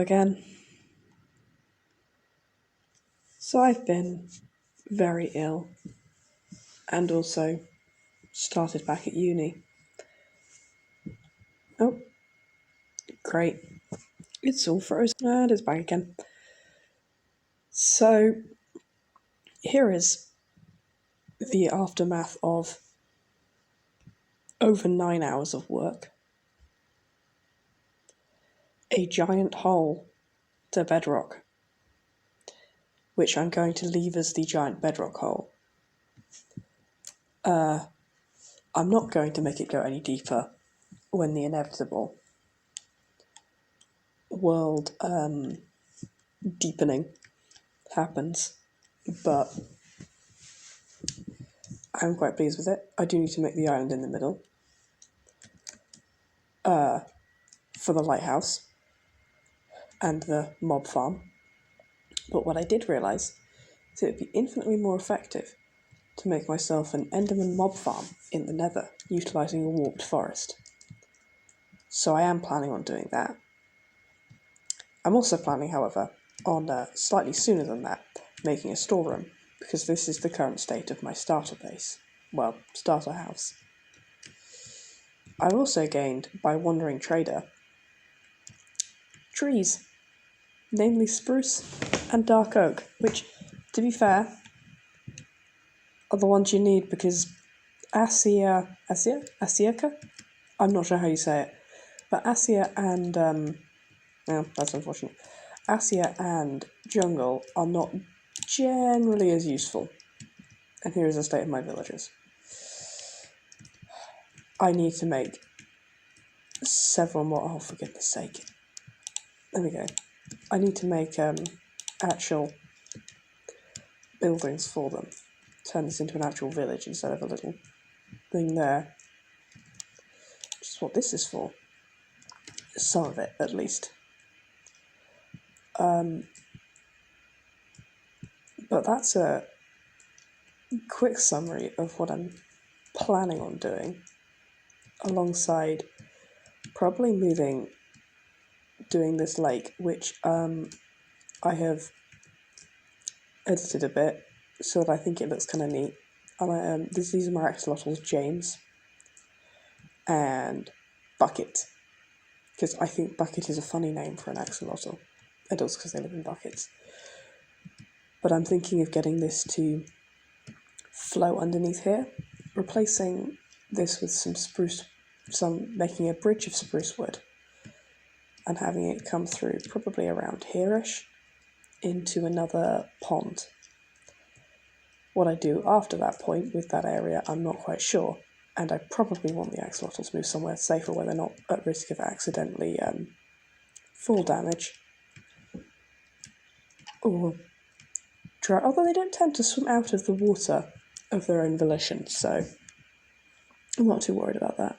again. So I've been very ill and also started back at uni. Oh, great. It's all frozen and it's back again. So here is the aftermath of over 9 hours of work. A giant hole to Bedrock, which I'm going to leave as the giant Bedrock hole. I'm not going to make it go any deeper when the inevitable world deepening happens, but I'm quite pleased with it. I do need to make the island in the middle for the lighthouse and the mob farm, but what I did realise is it would be infinitely more effective to make myself an Enderman mob farm in the Nether, utilising a warped forest. So I am planning on doing that. I'm also planning, however, on slightly sooner than that, making a storeroom, because this is the current state of my starter base. Well, starter house. I've also gained, by wandering trader, trees, namely spruce and dark oak, which, to be fair, are the ones you need because Asiaka? I'm not sure how you say it, but Asia and, that's unfortunate. Asia and jungle are not generally as useful. And here is the state of my villagers. I need to make several more. Oh, for goodness sake. There we go. I need to make actual buildings for them. Turn this into an actual village instead of a little thing there. Which is what this is for. Some of it, at least. But that's a quick summary of what I'm planning on doing, alongside probably doing this lake, which I have edited a bit so that I think it looks kind of neat. And these are my axolotls, James and Bucket, because I think Bucket is a funny name for an axolotl. It does, because they live in buckets. But I'm thinking of getting this to flow underneath here, replacing this with making a bridge of spruce wood and having it come through probably around here-ish into another pond. What I do after that point with that area, I'm not quite sure, and I probably want the axolotls to move somewhere safer where they're not at risk of accidentally fall damage or dry, although they don't tend to swim out of the water of their own volition, so I'm not too worried about that.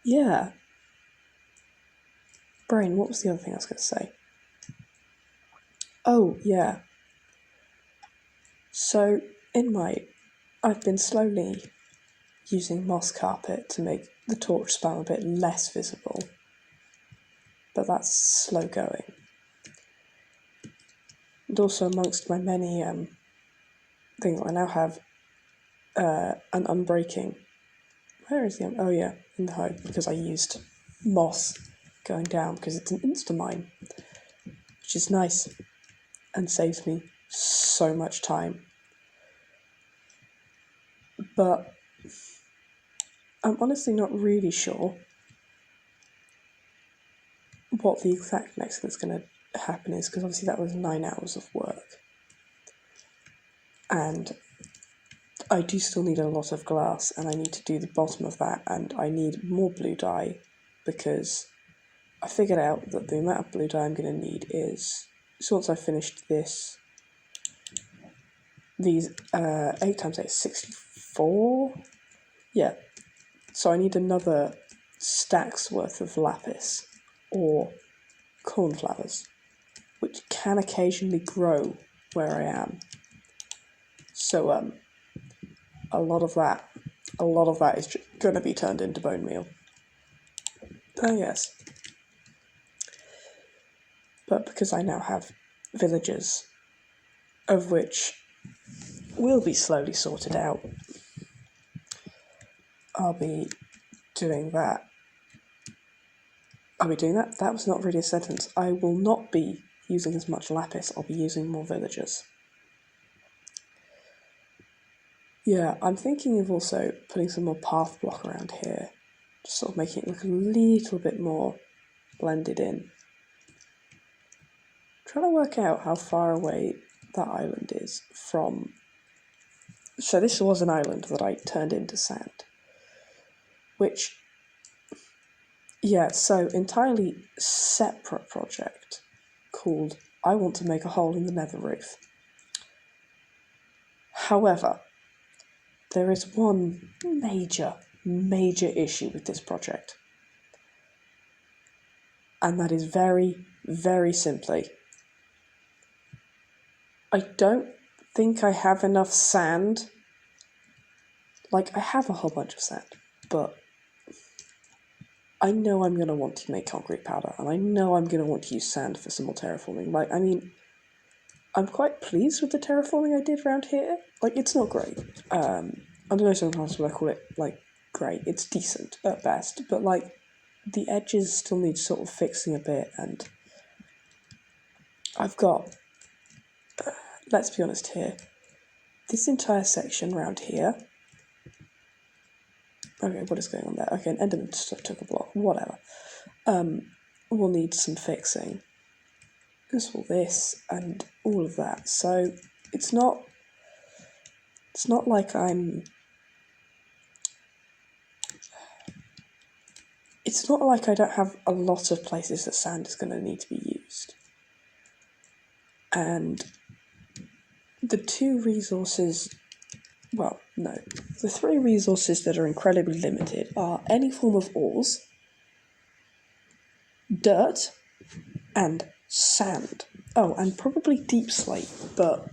Yeah. Brain, what was the other thing I was going to say? Oh, yeah. So, I've been slowly using moss carpet to make the torch spam a bit less visible, but that's slow going. And also amongst my many things, I now have an unbreaking. Where is the? Oh yeah, in the home, because I used moss going down because it's an insta-mine, which is nice and saves me so much time. But I'm honestly not really sure what the exact next thing that's going to happen is, because obviously that was 9 hours of work. And I do still need a lot of glass, and I need to do the bottom of that, and I need more blue dye, because I figured out that the amount of blue dye I'm going to need is, so once I've finished these 8 times 8 is 64? Yeah. So I need another stack's worth of lapis, or cornflowers, which can occasionally grow where I am. So a lot of that is going to be turned into bone meal. Oh yes, but because I now have villagers, of which will be slowly sorted out, I'll be doing that. That was not really a sentence. I will not be using as much lapis, I'll be using more villagers. Yeah, I'm thinking of also putting some more path block around here, just sort of making it look a little bit more blended in. Trying to work out how far away that island is from... So this was an island that I turned into sand, which, yeah, so entirely separate project called I want to make a hole in the nether roof. However, there is one major issue with this project, and that is very, very simply, I don't think I have enough sand. Like, I have a whole bunch of sand, but I know I'm going to want to make concrete powder, and I know I'm going to want to use sand for some more terraforming. Like, I mean, I'm quite pleased with the terraforming I did around here. Like, it's not great. Under no circumstances would I call it, like, great. It's decent at best, but, like, the edges still need sort of fixing a bit, and I've got, let's be honest here, this entire section around here. Okay, what is going on there? Okay, an enderman just took a block, whatever. Will need some fixing. As will this and all of that. So it's not like it's not like I don't have a lot of places that sand is going to need to be used. And the two resources, well, no, the three resources that are incredibly limited are any form of ores, dirt, and sand. Oh, and probably deep slate, but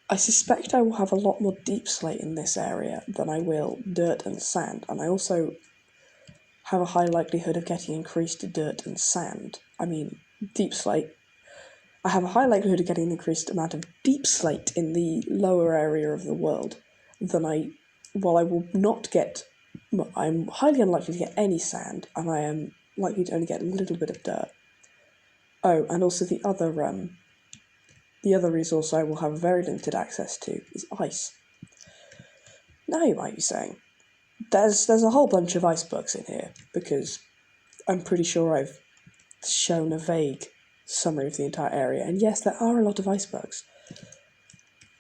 I suspect I will have a lot more deep slate in this area than I will dirt and sand, and I also have a high likelihood of getting increased dirt and sand. I mean, deep slate. I have a high likelihood of getting an increased amount of deep slate in the lower area of the world than while I will not get, well, I'm highly unlikely to get any sand, and I am likely to only get a little bit of dirt. Oh, and also the other resource I will have very limited access to is ice. Now you might be saying, there's a whole bunch of icebergs in here, because I'm pretty sure I've shown a vague summary of the entire area, and yes, there are a lot of icebergs.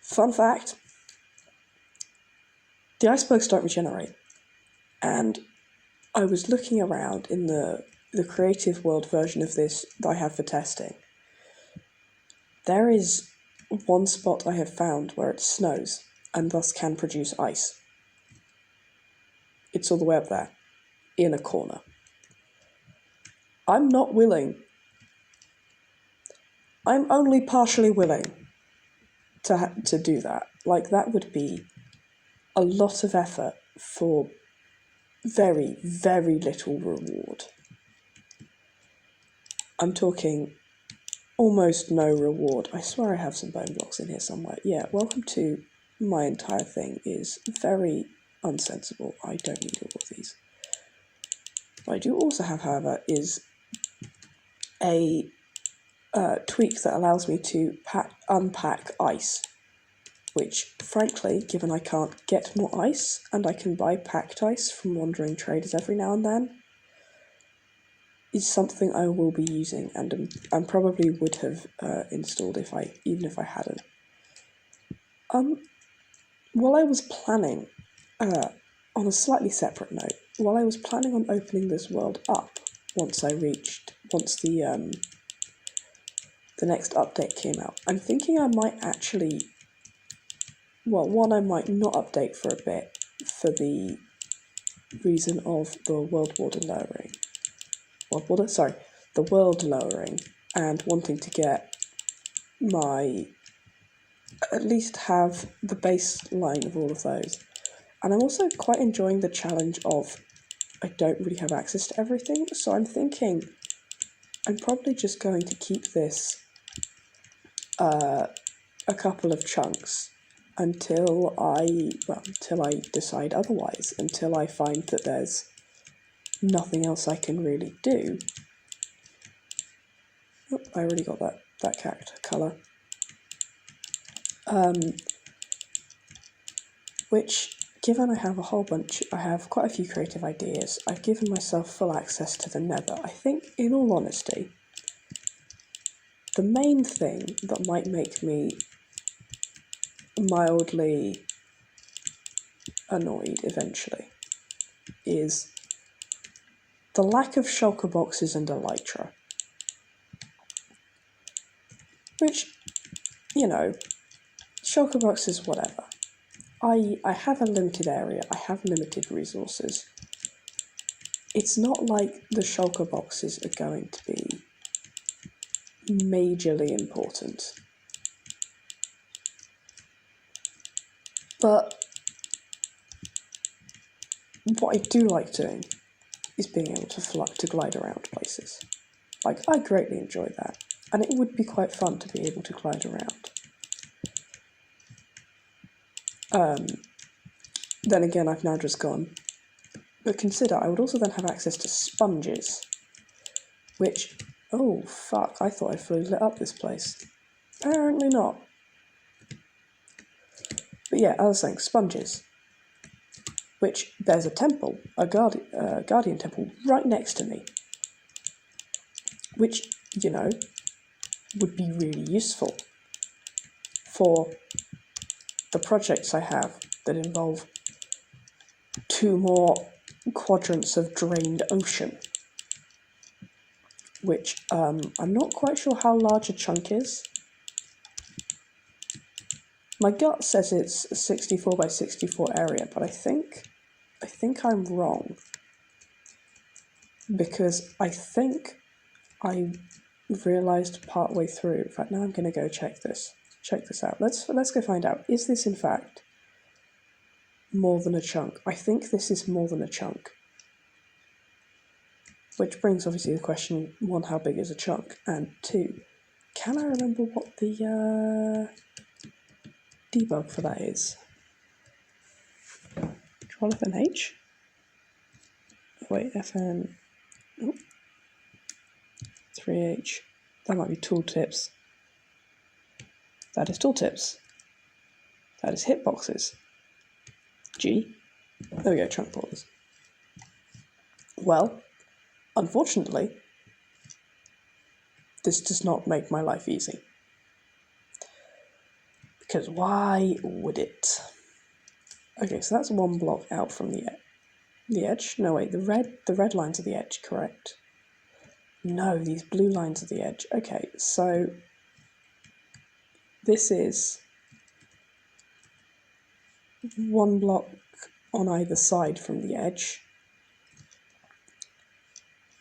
Fun fact, the icebergs don't regenerate, and I was looking around in the creative world version of this that I have for testing. There is one spot I have found where it snows, and thus can produce ice. It's all the way up there, in a corner. I'm not willing. I'm only partially willing to do that. Like, that would be a lot of effort for very, very little reward. I'm talking almost no reward. I swear I have some bone blocks in here somewhere. Yeah, welcome to my entire thing is very unsensible. I don't need all of these. What I do also have, however, is a tweak that allows me to unpack ice, which, frankly, given I can't get more ice, and I can buy packed ice from wandering traders every now and then, is something I will be using, and probably would have installed even if I hadn't. While I was planning, on a slightly separate note, while I was planning on opening this world up once the next update came out, I'm thinking I might actually, well, one, I might not update for a bit for the reason of the world lowering, and wanting to get at least have the baseline of all of those. And I'm also quite enjoying the challenge of I don't really have access to everything, so I'm thinking I'm probably just going to keep this a couple of chunks until I decide otherwise, until I find that there's nothing else I can really do. Oh, I already got that cactus colour. Which, given I have quite a few creative ideas, I've given myself full access to the nether. I think, in all honesty, the main thing that might make me mildly annoyed eventually is the lack of shulker boxes and elytra. Which, you know, shulker boxes, whatever. I have a limited area, I have limited resources. It's not like the shulker boxes are going to be majorly important. But what I do like doing is being able to glide around places. Like, I greatly enjoy that, and it would be quite fun to be able to glide around. Then again, I've now just gone. But consider, I would also then have access to sponges, which, oh fuck, I thought I fully lit up this place. Apparently not. But yeah, I was saying, sponges, which there's a temple, a guardian temple, right next to me, which, you know, would be really useful for the projects I have that involve 2 more quadrants of drained ocean, which I'm not quite sure how large a chunk is. My gut says it's a 64 by 64 area, but I think I'm wrong, because I think I realised partway through. In fact, now I'm going to go check this out. Let's go find out. Is this in fact more than a chunk? I think this is more than a chunk. Which brings obviously the question: 1, how big is a chunk? And 2, can I remember what the debug for that is? Control FNH? Oh, wait, FN. Oh. 3H. That might be tooltips. That is tooltips. That is hitboxes. G. There we go, chunk borders. Well, unfortunately, this does not make my life easy. Because why would it? Okay, so that's 1 block out from the edge. No, wait, the red lines are the edge, correct? No, these blue lines are the edge. Okay, so this is 1 block on either side from the edge,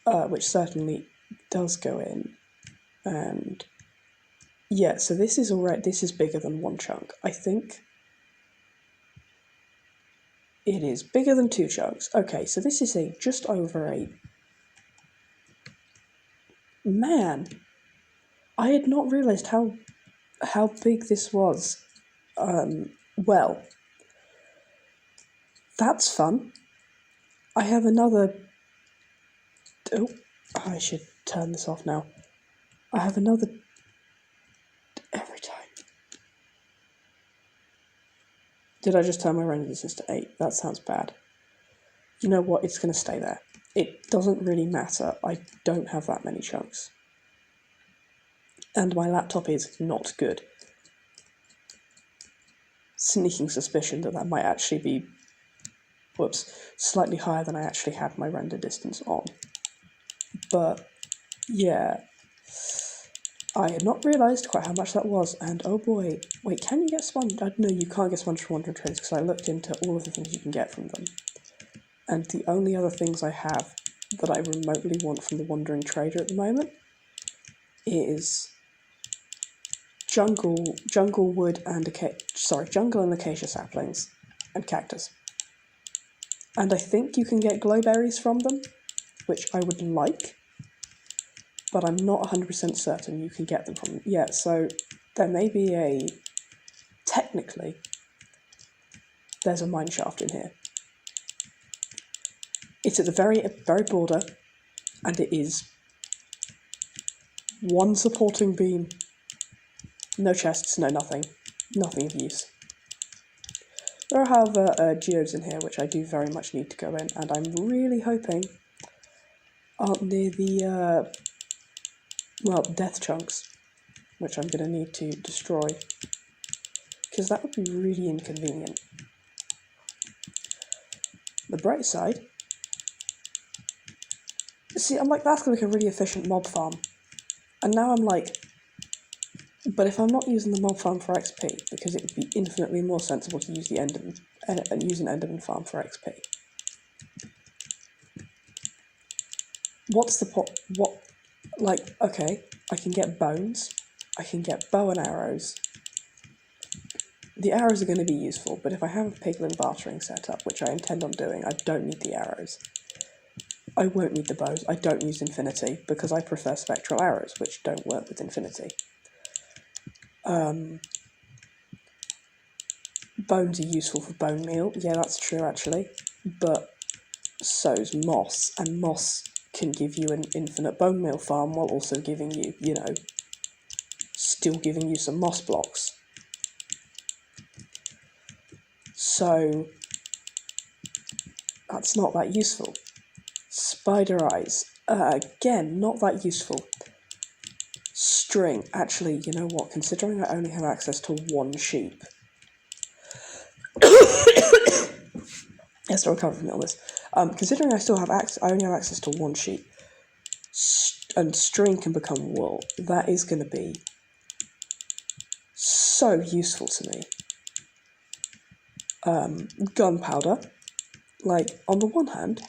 which certainly does go in. And yeah, so this is bigger than 1 chunk. I think it is bigger than 2 chunks. Okay, so this is just over a... Man, I had not realised how big this was. Well, that's fun. I have another... Oh, I should turn this off now. I have another... Every time. Did I just turn my render distance to 8? That sounds bad. You know what? It's going to stay there. It doesn't really matter. I don't have that many chunks. And my laptop is not good. Sneaking suspicion that might actually be, slightly higher than I actually had my render distance on. But, yeah. I had not realised quite how much that was, and oh boy, wait, can you get sponge? No, you can't get sponge from Wandering Traders, because I looked into all of the things you can get from them. And the only other things I have that I remotely want from the Wandering Trader at the moment is jungle wood and jungle and acacia saplings and cactus. And I think you can get glowberries from them, which I would like. but I'm not 100% certain you can get them from them. Yeah, so there may be technically, there's a mine shaft in here. It's at the very border, and it is one supporting beam. No chests, no nothing. Nothing of use. There are, however, geodes in here, which I do very much need to go in, and I'm really hoping aren't near the, death chunks, which I'm going to need to destroy, because that would be really inconvenient. The bright side, see, I'm like, that's going to make a really efficient mob farm, and now I'm like, but if I'm not using the mob farm for XP, because it would be infinitely more sensible to use the Enderman and use an Enderman farm for XP. What's the pot? Okay, I can get bones, I can get bow and arrows. The arrows are going to be useful, but if I have a piglin bartering set up, which I intend on doing, I don't need the arrows. I won't need the bows. I don't use infinity, because I prefer spectral arrows, which don't work with infinity. Bones are useful for bone meal. Yeah, that's true, actually. But so's moss, and moss can give you an infinite bone meal farm while also giving you, still giving you some moss blocks. So that's not that useful. Spider eyes, again, not that useful. String, actually, you know what, considering I only have access to one sheep. Yes, to recover from illness. Considering I only have access to one sheep, and string can become wool, that is going to be so useful to me. Gunpowder, on the one hand,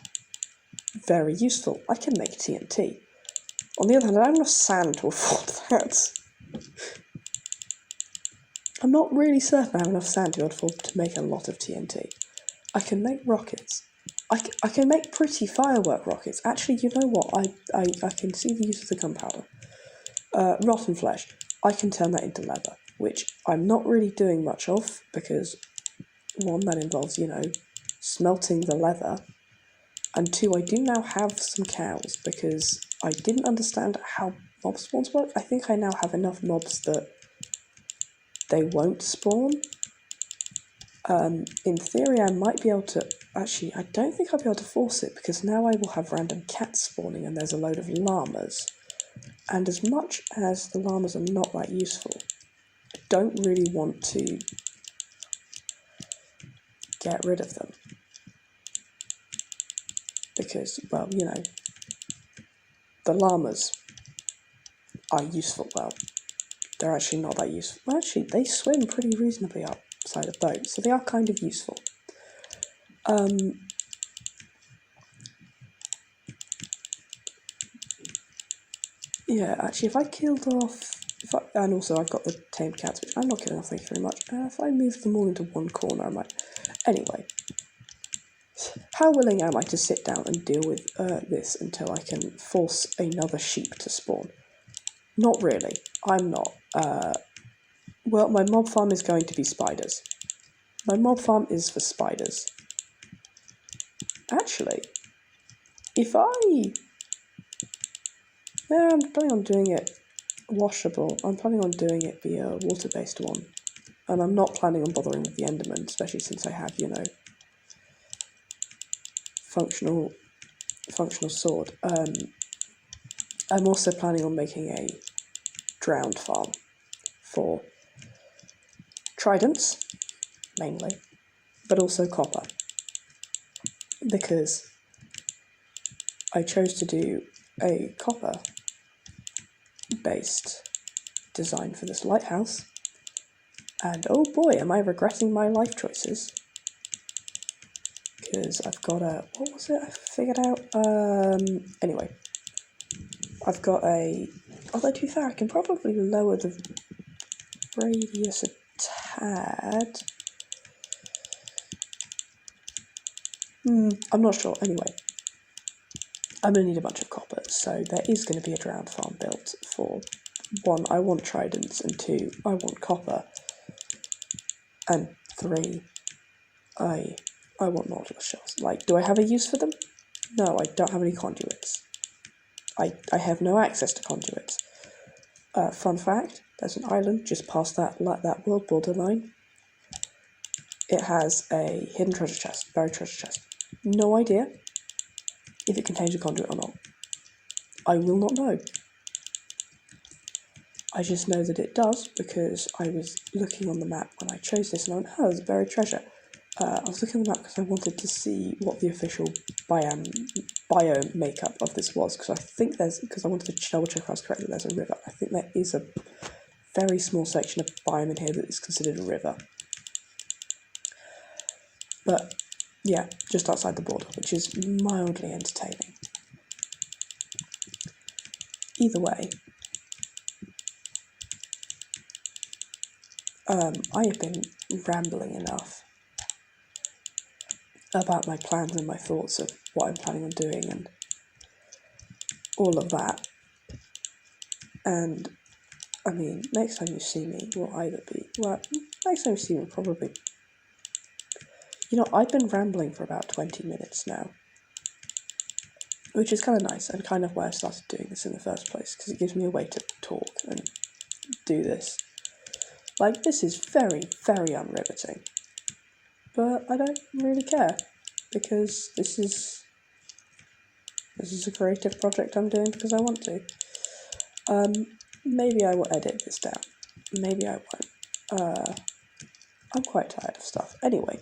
very useful. I can make TNT. On the other hand, I don't have enough sand to afford that. I'm not really certain I have enough sand to afford to make a lot of TNT. I can make rockets. I can make pretty firework rockets. Actually, you know what? I can see the use of the gunpowder. Rotten flesh. I can turn that into leather, which I'm not really doing much of, because one, that involves, smelting the leather, and two, I do now have some cows, because I didn't understand how mob spawns work. I think I now have enough mobs that they won't spawn. In theory, I might be able to... Actually, I don't think I'll be able to force it, because now I will have random cats spawning, and there's a load of llamas. And as much as the llamas are not that useful, I don't really want to get rid of them. Because, well, the llamas are useful. Well, they're actually not that useful. Well, actually, they swim pretty reasonably outside a boat, so they are kind of useful. Yeah, actually, if I killed off... and also, I've got the tamed cats, which I'm not killing off, thank you very much. If I moved them all into one corner, I might... Anyway. How willing am I to sit down and deal with this until I can force another sheep to spawn? Not really. I'm not. Well, my mob farm is going to be spiders. My mob farm is for spiders. Actually, if I... No, I'm planning on doing it washable. I'm planning on doing it via a water-based one. And I'm not planning on bothering with the Enderman, especially since I have, functional sword. I'm also planning on making a drowned farm for tridents, mainly, but also copper, because I chose to do a copper-based design for this lighthouse, and oh boy, am I regretting my life choices. Because I've got what was it I figured out? Anyway. I've got although to be fair, I can probably lower the radius a tad. I'm not sure, anyway. I'm going to need a bunch of copper, so there is going to be a drowned farm built for 1, I want tridents, and 2, I want copper, and 3, I want nautilus shells. Like, do I have a use for them? No, I don't have any conduits. I have no access to conduits. Fun fact, there's an island just past that world borderline. It has a hidden treasure chest, buried treasure chest. No idea if it contains a conduit or not. I will not know. I just know that it does because I was looking on the map when I chose this and I went, oh, there's a buried treasure. I was looking on the map because I wanted to see what the official biome makeup of this was, because I wanted to double check I was correct that there's a river. I think there is a very small section of biome in here that is considered a river. But yeah, just outside the border, which is mildly entertaining. Either way, I have been rambling enough about my plans and my thoughts of what I'm planning on doing and all of that. And I mean, next time you see me will either be, well, next time you see me probably, I've been rambling for about 20 minutes now, which is kind of nice and kind of why I started doing this in the first place, because it gives me a way to talk and do this. Like, this is very, very unriveting, but I don't really care, because this is a creative project I'm doing because I want to. Maybe I will edit this down. Maybe I won't. I'm quite tired of stuff. Anyway,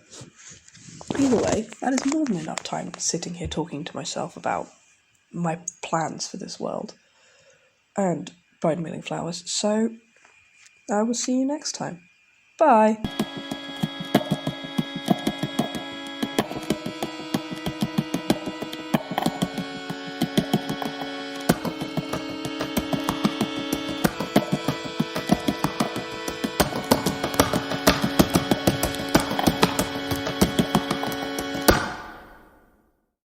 either way, that is more than enough time sitting here talking to myself about my plans for this world and bone milling flowers. So I will see you next time. Bye.